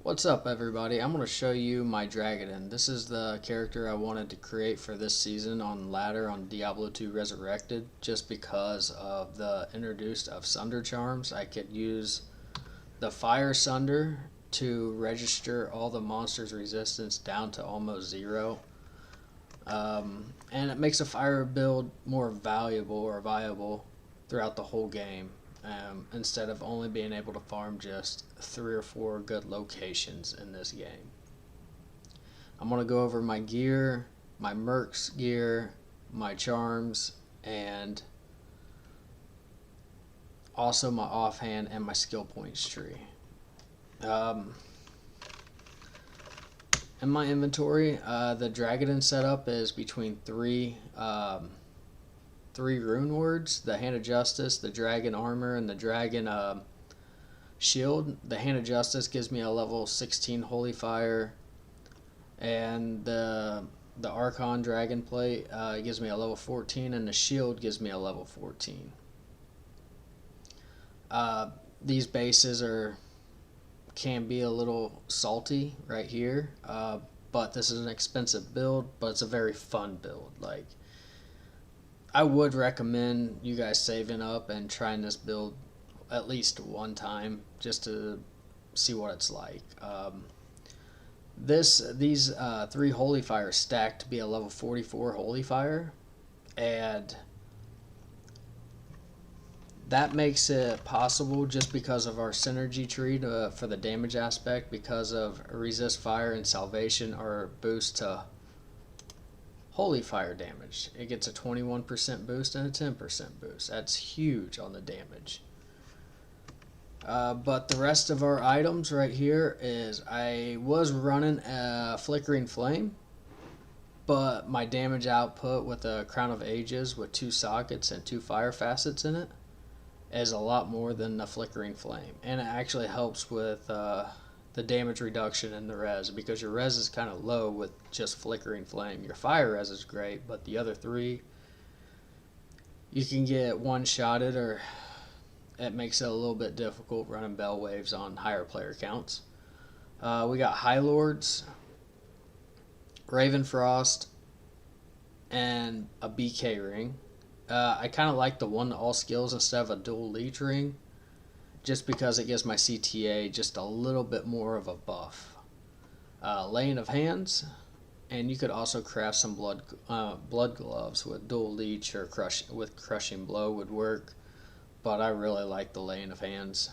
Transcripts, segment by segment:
What's up, everybody? I'm going to show you my Dragondin. This is the character I wanted to create for this season on ladder on Diablo 2 Resurrected, just because of the introduced of Sunder Charms. I could use the Fire Sunder to register all the monsters' resistance down to almost zero. And it makes a fire build more valuable or viable throughout the whole game. Instead of only being able to farm just 3 or 4 good locations in this game. I'm going to go over my gear, my Merc's gear, my charms, and also my offhand and my skill points tree. In my inventory, the Dragondin setup is between three rune words: the Hand of Justice, the Dragon Armor, and the Dragon Shield. The Hand of Justice gives me a level 16 Holy Fire, and the Archon Dragon Plate gives me a level 14, and the Shield gives me a level 14. These bases can be a little salty right here, but this is an expensive build, but it's a very fun build. I would recommend you guys saving up and trying this build at least one time just to see what it's like. These 3 Holy Fire stacked to be a level 44 Holy Fire, and that makes it possible just because of our synergy tree for the damage aspect, because of resist fire and salvation are boost to Holy Fire damage. It gets a 21% boost and a 10% boost. That's huge on the damage. But the rest of our items right here is, I was running a Flickering Flame, but my damage output with a Crown of Ages with 2 sockets and 2 fire facets in it is a lot more than the Flickering Flame. And it actually helps with the damage reduction in the res, because your res is kind of low with just Flickering Flame. Your fire res is great, but the other 3 you can get one-shotted, or it makes it a little bit difficult running Bell Waves on higher player counts. We got High Lords, Ravenfrost, and a BK ring. I kind of like the 1-to-all skills instead of a dual leech ring, just because it gives my CTA just a little bit more of a buff. Laying of Hands, and you could also craft some blood gloves with dual leech, or crushing blow would work, but I really like the Laying of Hands.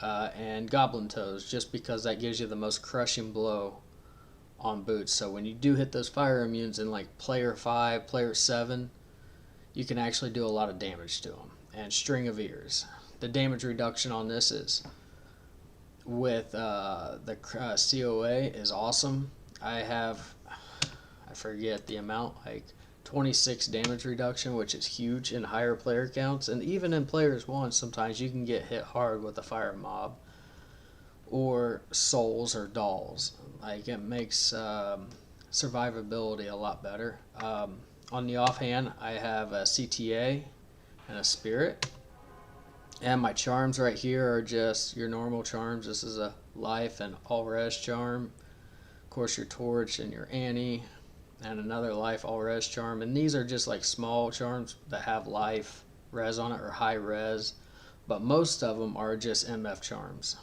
And Goblin Toes, just because that gives you the most crushing blow on boots. So when you do hit those fire immunes in like player 5, player 7, you can actually do a lot of damage to them. And String of Ears. The damage reduction on this is with the COA is awesome. I forget the amount, like 26 damage reduction, which is huge in higher player counts. And even in players 1, sometimes you can get hit hard with a fire mob or souls or dolls. It makes survivability a lot better. On the offhand, I have a CTA and a Spirit. And my charms right here are just your normal charms. This is a life and all res charm. Of course, your torch and your Annie, and another life all res charm. And these are just like small charms that have life res on it, or high res. But most of them are just MF charms.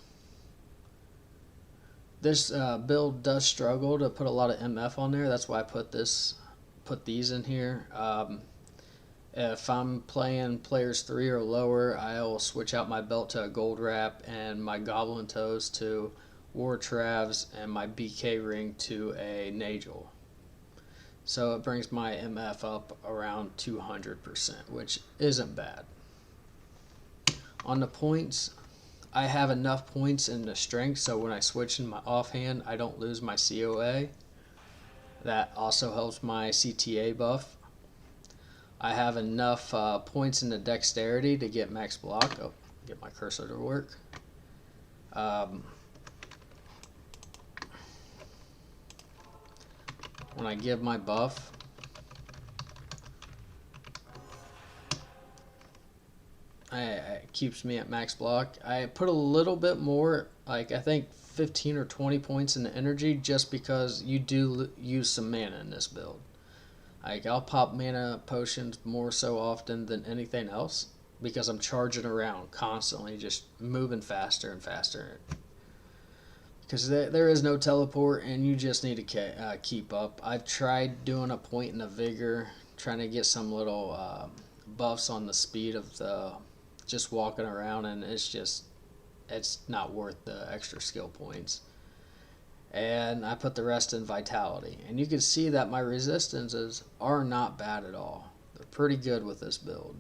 This build does struggle to put a lot of MF on there. That's why I put these in here. If I'm playing players 3 or lower, I'll switch out my belt to a gold wrap, and my Goblin Toes to War Travs, and my BK ring to a Nagel. So it brings my MF up around 200%, which isn't bad. On the points, I have enough points in the strength, so when I switch in my offhand, I don't lose my COA. That also helps my CTA buff. I have enough points in the dexterity to get max block. Oh, get my cursor to work. When I give my buff, it keeps me at max block. I put a little bit more, like I think 15 or 20 points in the energy just because you do use some mana in this build. Like, I'll pop mana potions more so often than anything else because I'm charging around constantly, just moving faster and faster. Because there is no teleport and you just need to keep up. I've tried doing a point in the vigor, trying to get some little buffs on the speed of the just walking around, and it's not worth the extra skill points. And I put the rest in vitality, and you can see that my resistances are not bad at all. They're pretty good with this build.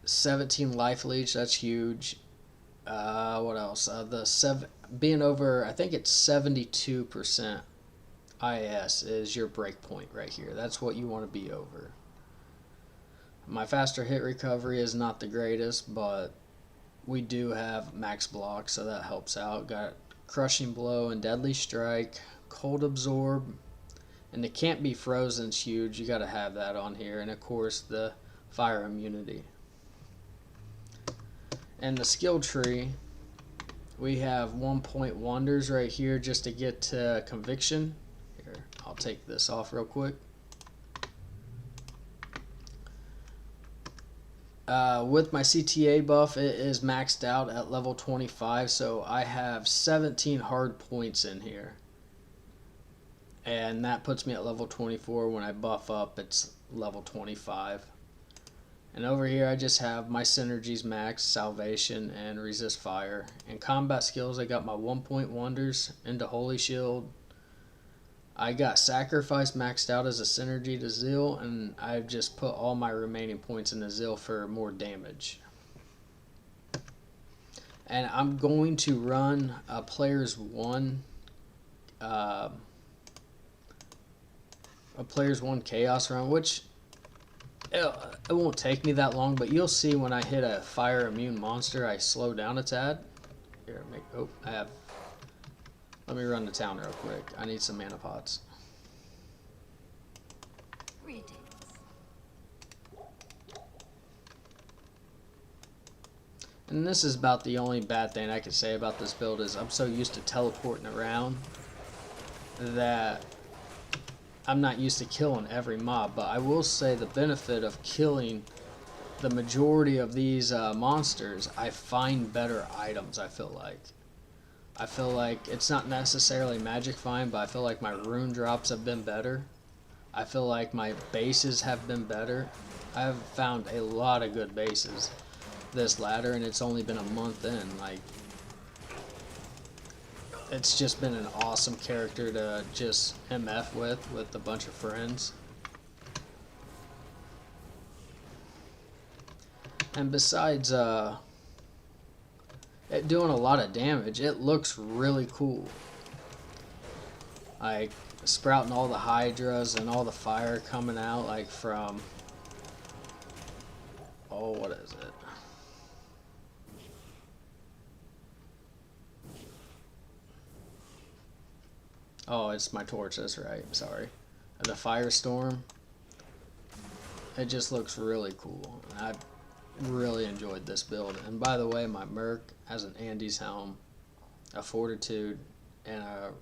17 life leech, that's huge. What else? Being over, I think it's 72% IS is your break point right here. That's what you want to be over. My faster hit recovery is not the greatest, but we do have max block, so that helps out. Got crushing blow and deadly strike, cold absorb, and the can't be frozen's huge. You got to have that on here, and of course the fire immunity. And the skill tree, we have 1 point wonders right here just to get to conviction. Here, I'll take this off real quick. With my CTA buff, it is maxed out at level 25, so I have 17 hard points in here. And that puts me at level 24. When I buff up, it's level 25. And over here, I just have my synergies max, salvation, and resist fire. And combat skills, I got my 1 point wonders into holy shield. I got sacrifice maxed out as a synergy to zeal, and I've just put all my remaining points into zeal for more damage. And I'm going to run a player's one chaos run, which it won't take me that long, but you'll see when I hit a fire immune monster, I slow down a tad. Here, let me run to town real quick. I need some mana pots. Greetings. And this is about the only bad thing I can say about this build is I'm so used to teleporting around that I'm not used to killing every mob. But I will say the benefit of killing the majority of these monsters, I find better items, I feel like. I feel like it's not necessarily magic find, but I feel like my rune drops have been better. I feel like my bases have been better. I've found a lot of good bases this ladder, and it's only been a month in. Like, it's just been an awesome character to just MF with a bunch of friends. And besides it doing a lot of damage, it looks really cool. Like sprouting all the hydras and all the fire coming out, like from, oh, what is it? Oh, it's my torch, that's right, sorry. The firestorm. It just looks really cool. I really enjoyed this build. And by the way, my Merc has an Andes helm, a Fortitude, and a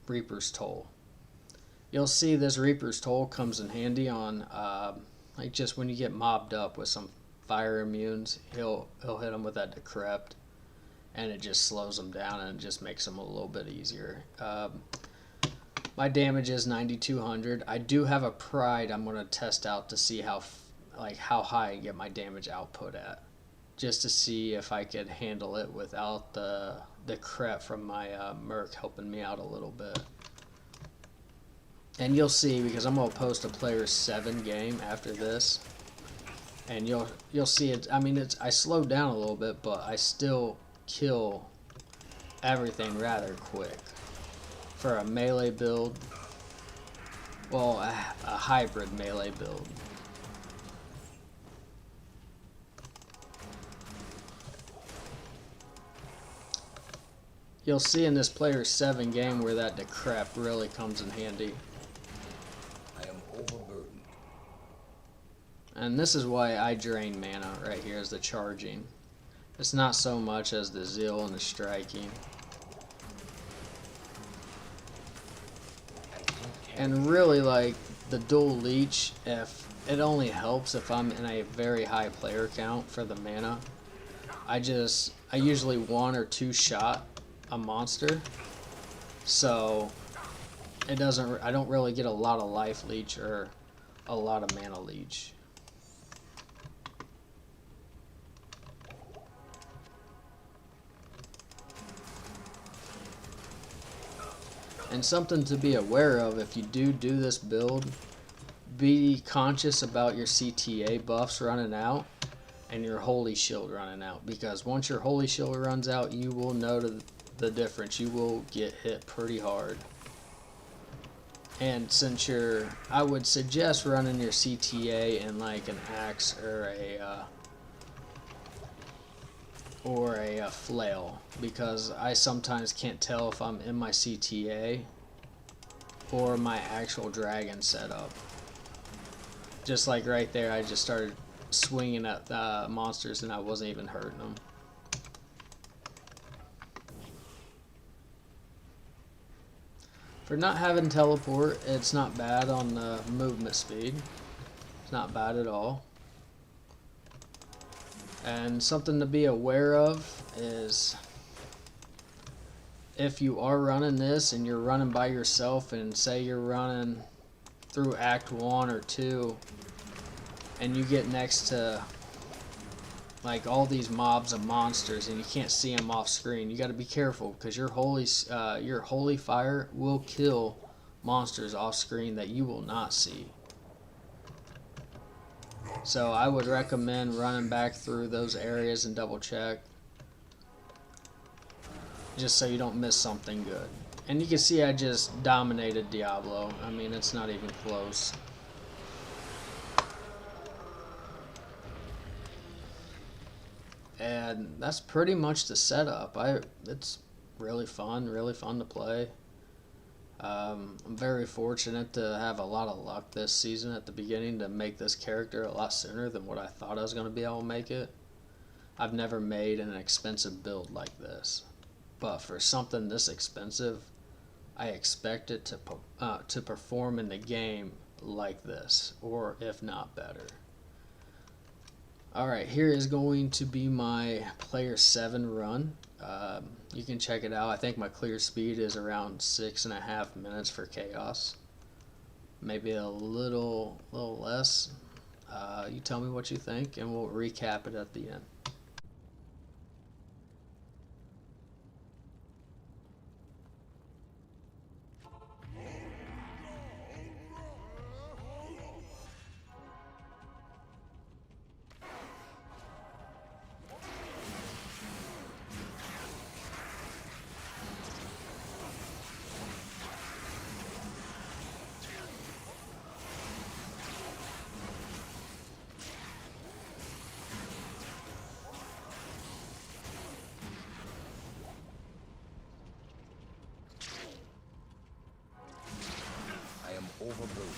Reaper's Toll. You'll see this Reaper's Toll comes in handy on like just when you get mobbed up with some fire immunes. He'll hit them with that Decrepit, and it just slows them down and it just makes them a little bit easier. My damage is 9,200. I do have a Pride I'm going to test out to see how high I get my damage output at, just to see if I could handle it without the crap from my Merc helping me out a little bit. And you'll see, because I'm going to post a player 7 game after this, and you'll see it. I mean, I slowed down a little bit, but I still kill everything rather quick for a melee build. Well, a hybrid melee build. You'll see in this player 7 game where that Decrep really comes in handy. I am overburdened. And this is why I drain mana right here, is the charging. It's not so much as the zeal and the striking. And really, like, the dual leech, if it only helps if I'm in a very high player count for the mana. I usually 1 or 2 shot a monster, so I don't really get a lot of life leech or a lot of mana leech. And something to be aware of if you do this build, be conscious about your CTA buffs running out and your Holy Shield running out, because once your Holy Shield runs out, you will know the difference. You will get hit pretty hard. And since I would suggest running your CTA in like an axe or a flail, because I sometimes can't tell if I'm in my CTA or my actual dragon setup. Just like right there, I just started swinging at monsters and I wasn't even hurting them. For not having teleport, it's not bad on the movement speed. It's not bad at all. And something to be aware of is if you are running this and you're running by yourself, and say you're running through Act 1 or 2 and you get next to like all these mobs of monsters and you can't see them off screen, you got to be careful, because your holy fire will kill monsters off screen that you will not see. So I would recommend running back through those areas and double check, just so you don't miss something good. And you can see I just dominated Diablo. I mean, it's not even close. And that's pretty much the setup. It's really fun to play. I'm very fortunate to have a lot of luck this season at the beginning to make this character a lot sooner than what I thought I was going to be able to make it. I've never made an expensive build like this, but for something this expensive, I expect it to perform in the game like this, or if not better. Alright, here is going to be my player 7 run. You can check it out. I think my clear speed is around 6.5 minutes for chaos. Maybe a little less. You tell me what you think, and we'll recap it at the end. Overburdened.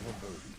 overburdened.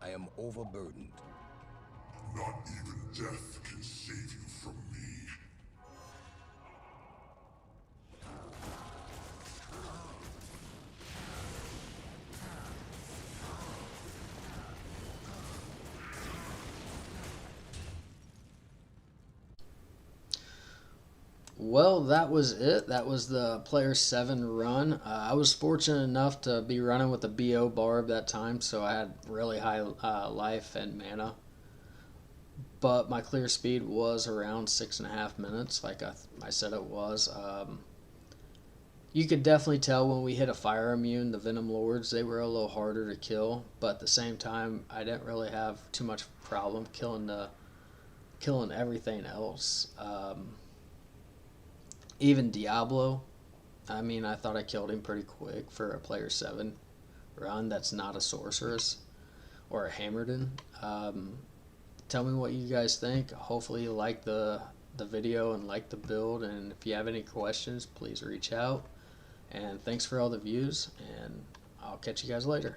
I am overburdened. Not even death can save you from me. Well, that was it. That was the player 7 run. I was fortunate enough to be running with the BO barb that time, so I had really high life and mana. But my clear speed was around 6.5 minutes, like I said it was. You could definitely tell when we hit a fire immune, the Venom Lords, they were a little harder to kill, but at the same time, I didn't really have too much problem killing everything else. Even Diablo, I mean, I thought I killed him pretty quick for a player 7 run that's not a sorceress or a Hammerden. Tell me what you guys think. Hopefully you like the video and like the build, and if you have any questions, please reach out. And thanks for all the views, and I'll catch you guys later.